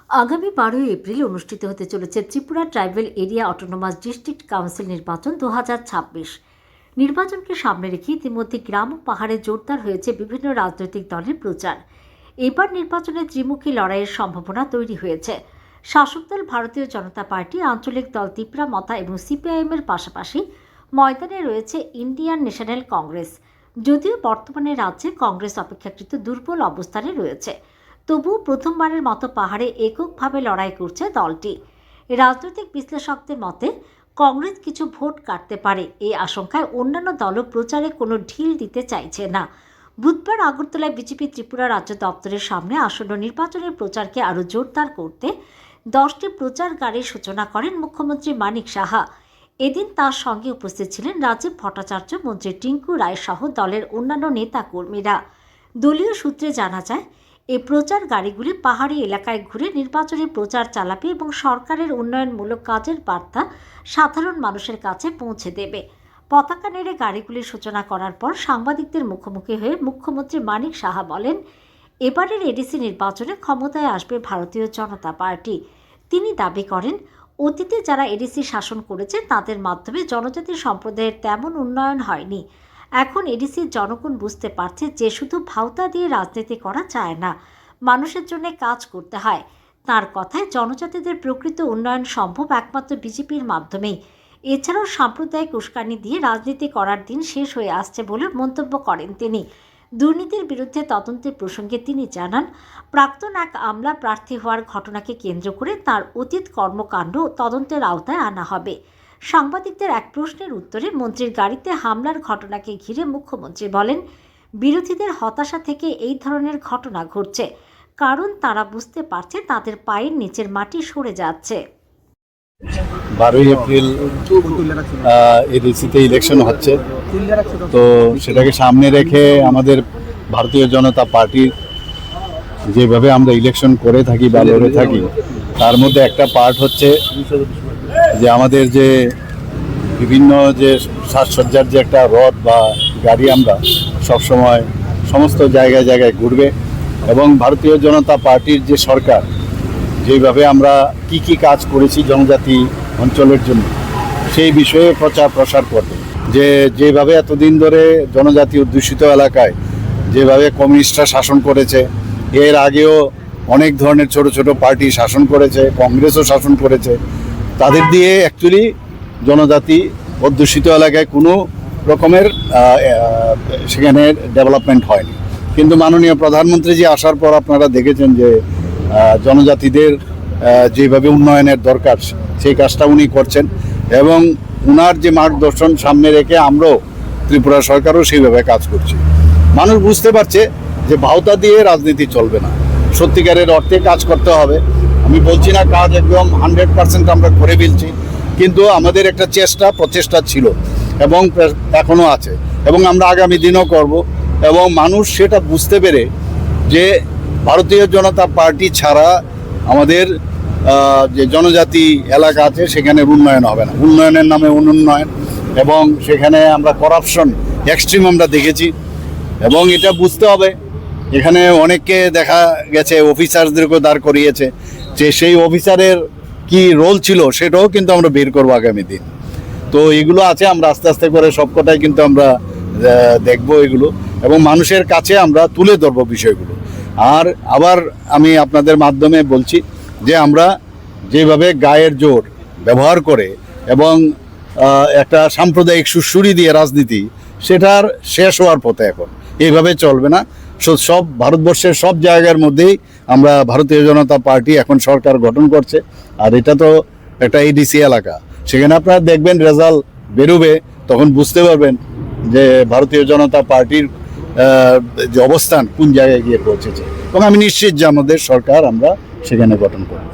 আগামী 12 এপ্রিল অনুষ্ঠিত হতে চলেছে Tripura tribal area autonomous district council নির্বাচন 2026। নির্বাচনকে সামনে রেখে ইতিমধ্যে গ্রাম ও পাহাড়ে জোরদার হয়েছে বিভিন্ন রাজনৈতিক দলের প্রচার। এবার নির্বাচনে ত্রিমুখী লড়াইয়ের সম্ভাবনা তৈরি হয়েছে। শাসক দল ভারতীয় জনতা পার্টি, আঞ্চলিক দল ত্রিপুরা মথা এবং সিপিআইএম এর পাশাপাশি ময়দানে রয়েছে ইন্ডিয়ান ন্যাশনাল কংগ্রেস। যদিও বর্তমানে রাজ্যে কংগ্রেস অপেক্ষাকৃত দুর্বল অবস্থানে রয়েছে, তবু প্রথমবারের মতো পাহাড়ে এককভাবে লড়াই করছে দলটি। রাজনৈতিক বিশ্লেষকদের মতে কংগ্রেস কিছু ভোট কাটতে পারে, এই আশঙ্কায় অন্যান্য দলও প্রচারে কোনো ঢিল দিতে চাইছে না। বুধবার আগরতলায় বিজেপি ত্রিপুরা রাজ্য দপ্তরের সামনে আসন্ন নির্বাচনের প্রচারকে আরও জোরদার করতে 10টি প্রচার গাড়ির সূচনা করেন মুখ্যমন্ত্রী মানিক সাহা। এদিন তার সঙ্গে উপস্থিত ছিলেন রাজীব ভট্টাচার্য, মন্ত্রী টিঙ্কু রায় সহ দলের অন্যান্য নেতা কর্মীরা। দলীয় সূত্রে জানা যায়, এই প্রচার গাড়িগুলি পাহাড়ি এলাকায় ঘুরে নির্বাচনী প্রচার চালাবে এবং সরকারের উন্নয়নমূলক কাজের বার্তা সাধারণ মানুষের কাছে পৌঁছে দেবে। পতাকা নেড়ে গাড়িগুলির সূচনা করার পর সাংবাদিকদের মুখোমুখি হয়ে মুখ্যমন্ত্রী মানিক সাহা বলেন, এবারের এডিসি নির্বাচনে ক্ষমতায় আসবে ভারতীয় জনতা পার্টি। তিনি দাবি করেন, অতীতে যারা এডিসি শাসন করেছে তাদের মাধ্যমে জনজাতি সম্প্রদায়ের তেমন উন্নয়ন হয়নি। এখন এডিসির জনগণ বুঝতে পারছে যে শুধু ভাওতা দিয়ে রাজনীতি করা যায় না, মানুষের জন্য কাজ করতে হয়। তার কথায় জনজাতিদের প্রকৃত উন্নয়ন সম্ভব একমাত্র বিজেপির মাধ্যমেই। এছাড়াও সাম্প্রদায়িক উস্কানি দিয়ে রাজনীতি করার দিন শেষ হয়ে আসছে বলে মন্তব্য করেন তিনি। দুর্নীতির বিরুদ্ধে তদন্তের প্রসঙ্গে তিনি জানান, প্রাক্তন এক আমলা প্রার্থী হওয়ার ঘটনাকে কেন্দ্র করে তার অতীত কর্মকাণ্ড তদন্তের আওতায় আনা হবে। সাংবাদিকদের এক প্রশ্নের উত্তরে মন্ত্রীর গাড়িতে হামলার ঘটনাকে ঘিরে মুখ্যমন্ত্রী বলেন, বিরোধীদের হতাশা থেকে এই ধরনের ঘটনা ঘটছে, কারণ তারা বুঝতে পারছে তাদের পায়ের নিচের মাটি সরে যাচ্ছে। 12 এপ্রিল এডিসিতে ইলেকশন হচ্ছে, তো সেটাকে সামনে রেখে আমাদের ভারতীয় জনতা পার্টির যেভাবে আমরা ইলেকশন করে থাকি বা লড়ে থাকি, তার মধ্যে একটা পার্ট হচ্ছে যে আমাদের যে বিভিন্ন যে সাজসজ্জার যে একটা রথ বা গাড়ি আমরা সবসময় সমস্ত জায়গায় জায়গায় ঘুরবে এবং ভারতীয় জনতা পার্টির যে সরকার যেভাবে আমরা কি কাজ করেছি জনজাতি অঞ্চলের জন্য সেই বিষয়ে প্রচার প্রসার করবে। যেভাবে এতদিন ধরে জনজাতি অধ্যুষিত এলাকায় যেভাবে কমিউনিস্টরা শাসন করেছে, এর আগেও অনেক ধরনের ছোট ছোট পার্টি শাসন করেছে, কংগ্রেসও শাসন করেছে, তাদের দিয়ে অ্যাকচুয়ালি জনজাতি অধ্যুষিত এলাকায় কোনো রকমের সেখানে ডেভেলপমেন্ট হয়নি। কিন্তু মাননীয় প্রধানমন্ত্রীজি আসার পর আপনারা দেখেছেন যে জনজাতিদের যেভাবে উন্নয়নের দরকার সেই কাজটা উনি করছেন এবং উনার যে মার্গদর্শন সামনে রেখে আমরাও ত্রিপুরা সরকারও সেইভাবে কাজ করছি। মানুষ বুঝতে পারছে যে ভাওতা দিয়ে রাজনীতি চলবে না, সত্যিকারের অর্থে কাজ করতে হবে। আমি বলছি না কাজ একদম 100% আমরা করে ফেলছি, কিন্তু আমাদের একটা প্রচেষ্টা ছিল এবং এখনও আছে এবং আমরা আগামী দিনও করব। এবং মানুষ সেটা বুঝতে পেরে যে ভারতীয় জনতা পার্টি ছাড়া আমাদের যে জনজাতি এলাকা আছে সেখানে উন্নয়ন হবে না, উন্নয়নের নামে অনুন্নয়ন, এবং সেখানে আমরা করাপশন এক্সট্রিম আমরা দেখেছি এবং এটা বুঝতে হবে। এখানে অনেককে দেখা গেছে অফিসারদেরকেও দাঁড় করিয়েছে, যে সেই অফিসারের কি রোল ছিল সেটাও কিন্তু আমরা বের করবো আগামী দিন। তো এগুলো আছে, আমরা আস্তে আস্তে করে সবকটাই কিন্তু আমরা দেখবো এগুলো এবং মানুষের কাছে আমরা তুলে ধরবো বিষয়গুলো। আর আবার আমি আপনাদের মাধ্যমে বলছি যে আমরা যেভাবে গায়ের জোর ব্যবহার করে এবং একটা সাম্প্রদায়িক সুরসুরি দিয়ে রাজনীতি, সেটার শেষ হওয়ার পথে এখন এইভাবে চলবে না। সব ভারতবর্ষের সব জায়গার মধ্যেই আমরা ভারতীয় জনতা পার্টি এখন সরকার গঠন করছে। আর এটা তো একটা এডিসি এলাকা, সেখানে আপনারা দেখবেন রেজাল্ট বেরোবে, তখন বুঝতে পারবেন যে ভারতীয় জনতা পার্টির যে অবস্থান কোন জায়গায় গিয়ে পৌঁছেছে এবং আমি নিশ্চিত যে আমাদের সরকার আমরা সেখানে গঠন করব।